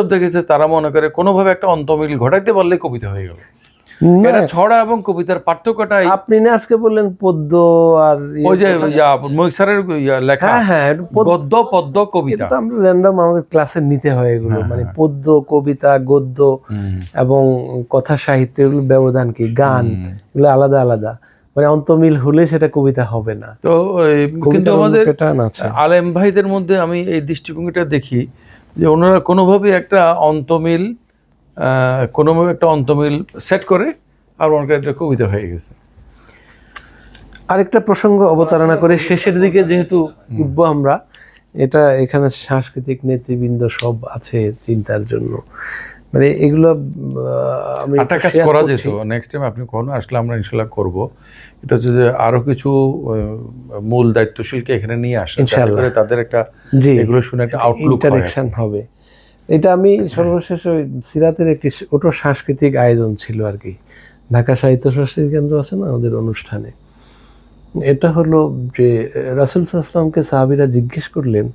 Of the কেসে তারা মনে করে কোনোভাবে একটা অন্তমিল ঘটাইতে পারলে কবিতা হয়ে গেল। এটা ছড়া এবং কবিতার পার্থক্যটা আপনি না আজকে বললেন পদ্য আর ওই যে মৈসারের লেখা গদ্য পদ্য কবিতা, এটা তো আমরা র্যান্ডম আমাদের ক্লাসে নিতে হয় এগুলো, মানে পদ্য কবিতা গদ্য এবং কথা সাহিত্য এগুলো ব্যবধান কি, গান এগুলো আলাদা আলাদা, মানে অন্তমিল হলে সেটা কবিতা হবে না। তো কিন্তু আমাদের আলেম ভাইদের মধ্যে আমি এই দৃষ্টিভঙ্গিটা দেখি যে ওনারা কোনোভাবে একটা অন্তমিল সেট করে আর ওনাকে একটা কবিতা হয়ে গেছে। আরেকটা প্রসঙ্গ অবতারণা করে শেষের দিকে যেহেতু উঠবো আমরা, এটা এখানে সাংস্কৃতিক নেতৃবৃন্দ সব আছে চিন্তার জন্য, মানে এগুলো আমি একটা কাজ করা যেত, নেক্সট টাইম আপনি কখনো আসলে আমরা ইনশাল্লাহ করবো, এটা হচ্ছে যে আরো কিছু মূল দায়িত্বশীলকে এখানে নিয়ে আসা, যাতে করে তাদের একটা এগুলো শুনে একটা আউটলুক ইন্টারেকশন হবে। এটা আমি সর্বশেষ ওই সিরাতের একটি ওটা সাংস্কৃতিক আয়োজন ছিল আর কি, ঢাকা সাহিত্য সংস্কৃতি কেন্দ্র আছে না ওদের অনুষ্ঠানে। এটা হলো যে রাসূল সাল্লাল্লাহু আলাইহি ওয়াসাল্লামকে সাহাবীরা জিজ্ঞেস করলেন,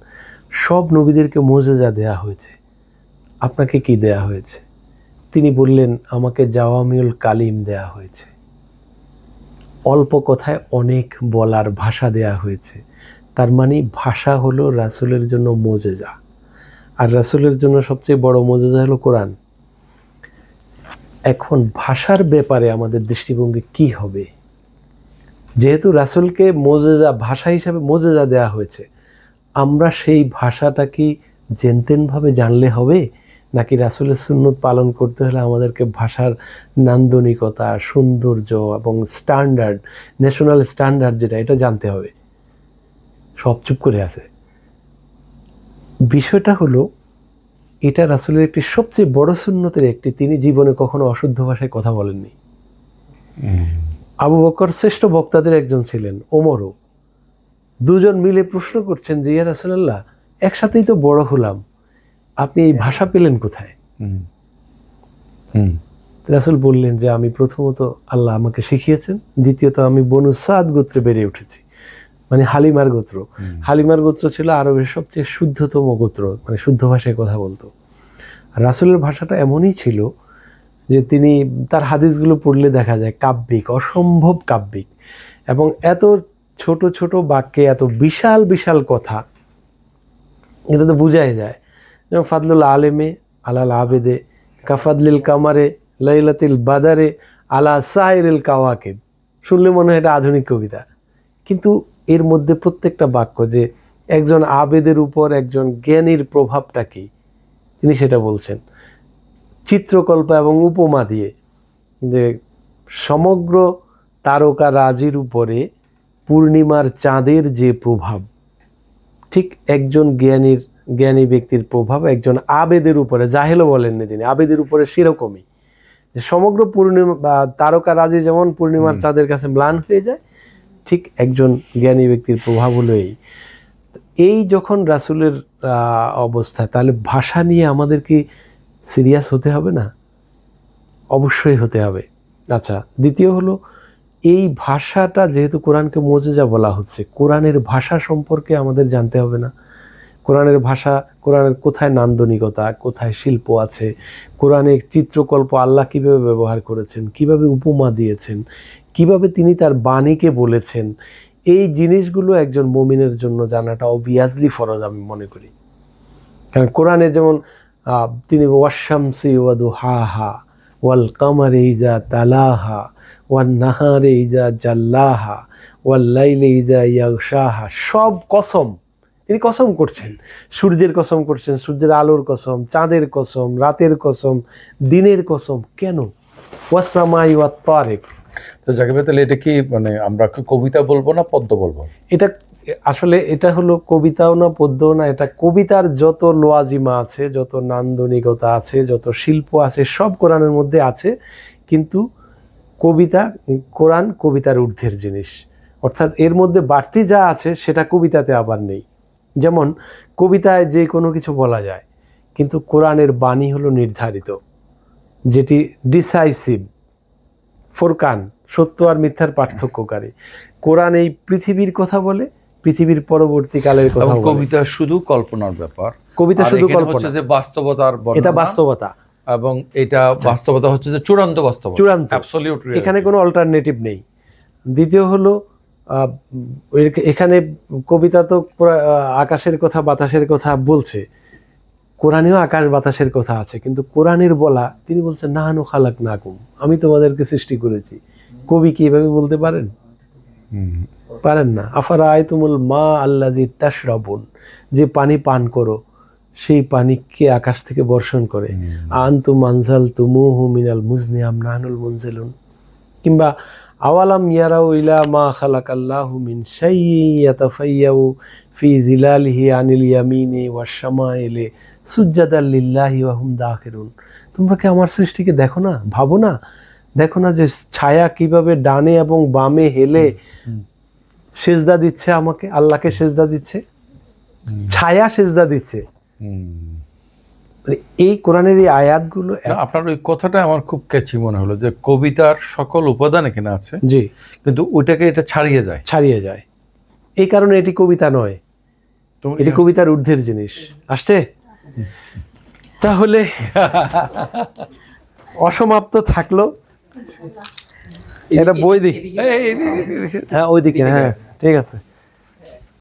সব নবীদেরকে মুজিজা দেয়া হয়েছে, আপনাকে কি দেয়া হয়েছে? তিনি বললেন, আমাকে জাওয়ামিউল কালিম দেয়া হয়েছে, অল্প কথায় অনেক বলার ভাষা দেয়া হয়েছে। তার মানে ভাষা হলো রাসূলের জন্য মুজিজা, আর রাসূলের জন্য সবচেয়ে বড় মুজিজা হলো কোরআন। এখন ভাষার ব্যাপারে আমাদের দৃষ্টিভঙ্গি কি হবে? যেহেতু রাসূলকে মুজিজা ভাষা হিসাবে মুজিজা দেয়া হয়েছে, আমরা সেই ভাষাটা কি জেনতেনভাবে জানলে হবে, নাকি রাসূলের সুন্নত পালন করতে হলে আমাদেরকে ভাষার নান্দনিকতা, সৌন্দর্য এবং স্ট্যান্ডার্ড, ন্যাশনাল স্ট্যান্ডার্ড যেটা, এটা জানতে হবে? সব চুপ করে আছে। বিষয়টা হলো এটা রাসূলের একটি সবচেয়ে বড় সুন্নতের একটি, তিনি জীবনে কখনো অশুদ্ধ ভাষায় কথা বলেননি। আবু বকর শ্রেষ্ঠ বক্তাদের একজন ছিলেন, ওমরও। দুজন মিলে প্রশ্ন করছেন যে ইয়া রাসূলুল্লাহ, একসাথেই তো বড় হলাম, আপনি এই ভাষা পেলেন কোথায়? রাসূল বললেন যে আমি প্রথমত আল্লাহ আমাকে শিখিয়েছেন, দ্বিতীয়ত আমি বনু সাদ গোত্রে বেড়ে উঠেছি, মানে হালিমার গোত্র। হালিমার গোত্র ছিল আরবের সবচেয়ে শুদ্ধতম গোত্র, মানে শুদ্ধ ভাষায় কথা বলতো। রাসূলের ভাষাটা এমনই ছিল যে তিনি তার হাদিসগুলো পড়লে দেখা যায় কাব্যিক, অসম্ভব কাব্যিক, এবং এত ছোট ছোট বাক্যে এত বিশাল বিশাল কথা, এটা তো বোঝাই যায়। যেমন ফাদলুল আলেমে আলাল আবেদে কাফাদলিল কামারে লাইলাতিল বাদারে আলা সাইরিল কাওয়াকিব, শুনলে মনে হয় এটা আধুনিক কবিতা, কিন্তু এর মধ্যে প্রত্যেকটা বাক্য যে একজন আবেদের উপর একজন জ্ঞানীর প্রভাবটা কি, তিনি সেটা বলছেন চিত্রকল্প এবং উপমা দিয়ে, যে সমগ্র তারকা রাজির উপরে পূর্ণিমার চাঁদের যে প্রভাব, ঠিক একজন জ্ঞানী ব্যক্তির প্রভাব একজন আবেদের উপরে, জাহেলও বলেননি তিনি, আবেদের উপরে সেরকমই, যে সমগ্র পূর্ণিমা বা তারকা রাজি যেমন পূর্ণিমার চাঁদের কাছে ম্লান হয়ে যায়, ঠিক একজন জ্ঞানী ব্যক্তির প্রভাব হলো এই যখন রাসূলের অবস্থা, তাহলে ভাষা নিয়ে আমাদের কি সিরিয়াস হতে হবে না? অবশ্যই হতে হবে। আচ্ছা, দ্বিতীয় হলো এই ভাষাটা, যেহেতু কোরআনকে মুজিজা বলা হচ্ছে, কোরআনের ভাষা সম্পর্কে আমাদের জানতে হবে না? কোরআনের ভাষা, কোরআনের কোথায় নান্দনিকতা, কোথায় শিল্প আছে, কোরআনের চিত্রকল্প আল্লাহ কিভাবে ব্যবহার করেছেন, কিভাবে উপমা দিয়েছেন, কিভাবে তিনি তার বাণীকে বলেছেন, এই জিনিসগুলো একজন মুমিনের জন্য জানাটা অবভিয়াসলি ফরজ আমি মনে করি। কারণ কোরআনে যেমন তিনি ওয়াশ-শামসি ওয়া দুহাহা ওয়াল কামারি ইযা তালাহা ওয়ান নাহারি ইযা জাল্লাহা ওয়াল লাইলি ইযা ইয়াগশাহা, সব কসম, তিনি কসম করছেন, সূর্যের কসম করছেন, সূর্যের আলোর কসম, চাঁদের কসম, রাতের কসম, দিনের কসম, কেন? ওয়াস-সামাই ওয়াত তারিক। তো জাকির ভাই, তাহলে এটা কি মানে আমরা কবিতা বলবো না পদ্য বলবো? এটা আসলে এটা হলো কবিতাও না পদ্যও না, এটা কবিতার যত লোয়াজিমা আছে, যত নান্দনিকতা আছে, যত শিল্প আছে, সব কোরআনের মধ্যে আছে, কিন্তু কবিতা, কোরআন কবিতার ঊর্ধ্বের জিনিস, অর্থাৎ এর মধ্যে বাড়তি যা আছে সেটা কবিতাতে আবার নেই। যেমন কবিতায় যে কোনো কিছু বলা যায়, কিন্তু কোরআনের বাণী হলো নির্ধারিত, যেটি ডিসাইসিভ, ফোরকান, সত্য আর মিথ্যার পার্থক্যকারী। কোরআন এই পৃথিবীর কথা বলে, পৃথিবীর পরবর্তীকালের কথা বলে। কবিতা শুধু কল্পনার ব্যাপার, কবিতা শুধু এখানে কল্পনা, হচ্ছে যে বাস্তবতার এটা বর্ণনা, বাস্তবতা, এবং এটা বাস্তবতা হচ্ছে যে চূড়ান্ত বাস্তবতা, চূড়ান্ত, অ্যাবসলিউট রিয়ালিটি। এখানে কোনো অল্টারনেটিভ নেই। দ্বিতীয় হলো এখানে কবিতা তো আকাশের কথা বাতাসের কথা বলছে, কোরআনেও আকাশ বাতাসের কথা আছে, কিন্তু কোরআনের বলা, তিনি বলছেন নাহানু খালাকনাকুম, আমি তোমাদেরকে সৃষ্টি করেছি। কবি কি এভাবে বলতে পারেন? পারেন না। আফারা আয়তুমুল মা আল্লাযী তাশরাবুন, যে পানি পান করো সেই পানি কে আকাশ থেকে বর্ষণ করে? আনতুম আনজালতুমুহু মিনাল মুজনি আম নাহনুল মুনজিলুন। কিংবা আওয়ালাম ইয়ারাউ ইলা মা খালাকাল্লাহু মিন শাইইন ইয়াতাফাইয়াউ ফি জিলালিহি আনিল ইয়ামিনি ওয়াশ শামাইলি সুজদাল লিল্লাহি ওয়া হুম দাখিরুন। তোমরা কি আমার সৃষ্টিকে দেখো না, ভাবো না, দেখো না যে ছায়া কিভাবে ডানে এবং বামে হেলে সেজদা দিচ্ছে, আমাকে আল্লাহকে সেজদা দিচ্ছে, ছায়া সেজদা দিচ্ছে। মানে এই কোরআনের এই আয়াতগুলো, আপনার ওই কথাটা আমার খুব ক্যাচি মনে হলো, যে কবিতার সকল উপাদান এখানে আছে, জি, কিন্তু ওইটাকে এটা ছাড়িয়ে যায়, ছাড়িয়ে যায়। এই কারণে এটি কবিতা নয়, এটি কবিতার ঊর্ধ্বের জিনিস। আসছে? তাহলে অসমাপ্ত থাকলো এটা বই দেখি, হ্যাঁ ওইদিকে, হ্যাঁ ঠিক আছে।